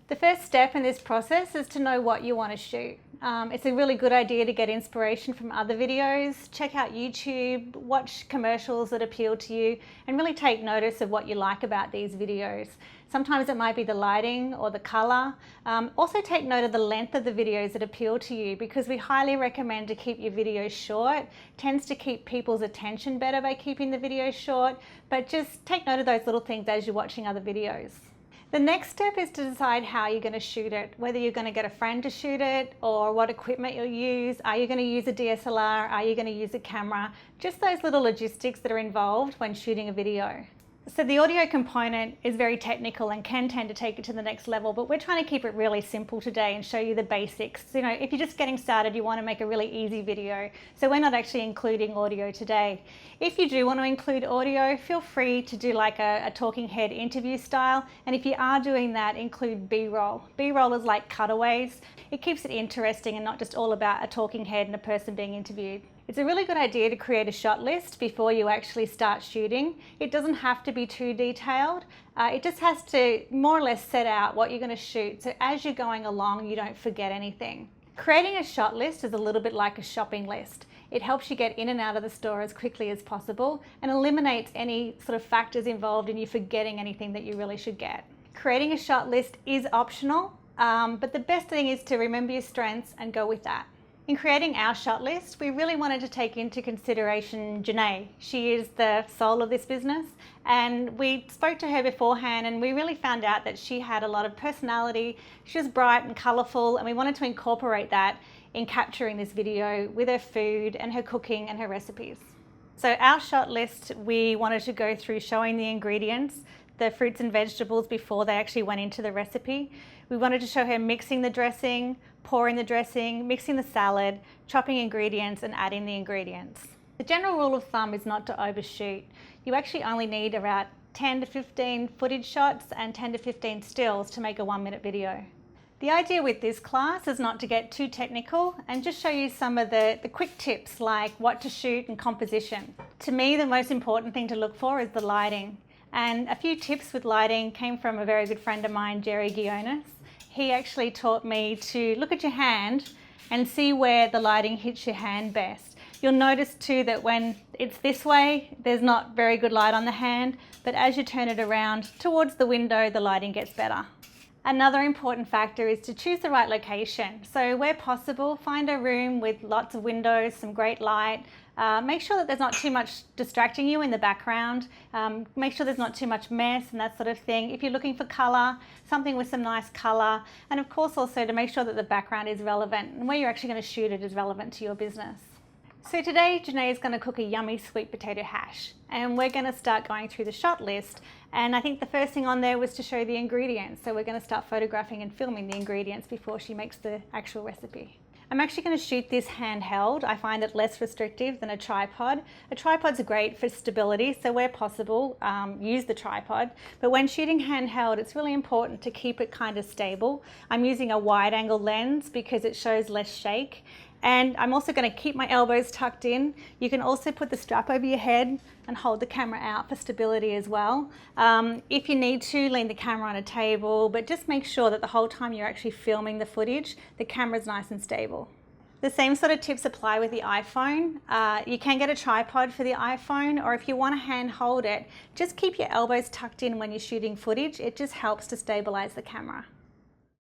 The first step in this process is to know what you want to shoot. It's a really good idea to get inspiration from other videos, check out YouTube, watch commercials that appeal to you, and really take notice of what you like about these videos. Sometimes it might be the lighting or the color. Also take note of the length of the videos that appeal to you, because we highly recommend to keep your videos short. It tends to keep people's attention better by keeping the videos short, but just take note of those little things as you're watching other videos. The next step is to decide how you're going to shoot it, whether you're going to get a friend to shoot it or what equipment you'll use. Are you going to use a DSLR? Are you going to use a camera? Just those little logistics that are involved when shooting a video. So the audio component is very technical and can tend to take it to the next level, but we're trying to keep it really simple today and show you the basics. You know, if you're just getting started, you want to make a really easy video. So we're not actually including audio today. If you do want to include audio, feel free to do like a talking head interview style. And if you are doing that, include B-roll. B-roll is like cutaways. It keeps it interesting and not just all about a talking head and a person being interviewed. It's a really good idea to create a shot list before you actually start shooting. It doesn't have to be too detailed. It just has to more or less set out what you're going to shoot, so as you're going along you don't forget anything. Creating a shot list is a little bit like a shopping list. It helps you get in and out of the store as quickly as possible and eliminates any sort of factors involved in you forgetting anything that you really should get. Creating a shot list is optional, but the best thing is to remember your strengths and go with that. In creating our shot list, we really wanted to take into consideration Janae. She is the soul of this business, and we spoke to her beforehand and we really found out that she had a lot of personality. She was bright and colourful, and we wanted to incorporate that in capturing this video with her food and her cooking and her recipes. So our shot list, we wanted to go through showing the ingredients, the fruits and vegetables before they actually went into the recipe. We wanted to show her mixing the dressing, pouring the dressing, mixing the salad, chopping ingredients and adding the ingredients. The general rule of thumb is not to overshoot. You actually only need about 10 to 15 footage shots and 10 to 15 stills to make a 1-minute video. The idea with this class is not to get too technical and just show you some of the quick tips like what to shoot and composition. To me, the most important thing to look for is the lighting. And a few tips with lighting came from a very good friend of mine, Jerry Guionis. He actually taught me to look at your hand and see where the lighting hits your hand best. You'll notice too that when it's this way, there's not very good light on the hand, but as you turn it around towards the window, the lighting gets better. Another important factor is to choose the right location. So where possible, find a room with lots of windows, some great light. Make sure that there's not too much distracting you in the background. Make sure there's not too much mess and that sort of thing. If you're looking for colour, something with some nice colour. And of course also to make sure that the background is relevant and where you're actually going to shoot it is relevant to your business. So today, Janae is going to cook a yummy sweet potato hash, and we're going to start going through the shot list. And I think the first thing on there was to show the ingredients. So we're going to start photographing and filming the ingredients before she makes the actual recipe. I'm actually going to shoot this handheld. I find it less restrictive than a tripod. A tripod's great for stability, so where possible, use the tripod. But when shooting handheld, it's really important to keep it kind of stable. I'm using a wide angle lens because it shows less shake. And I'm also going to keep my elbows tucked in. You can also put the strap over your head and hold the camera out for stability as well. If you need to, lean the camera on a table, but just make sure that the whole time you're actually filming the footage, the camera's nice and stable. The same sort of tips apply with the iPhone. You can get a tripod for the iPhone, or if you want to hand hold it, just keep your elbows tucked in when you're shooting footage. It just helps to stabilize the camera.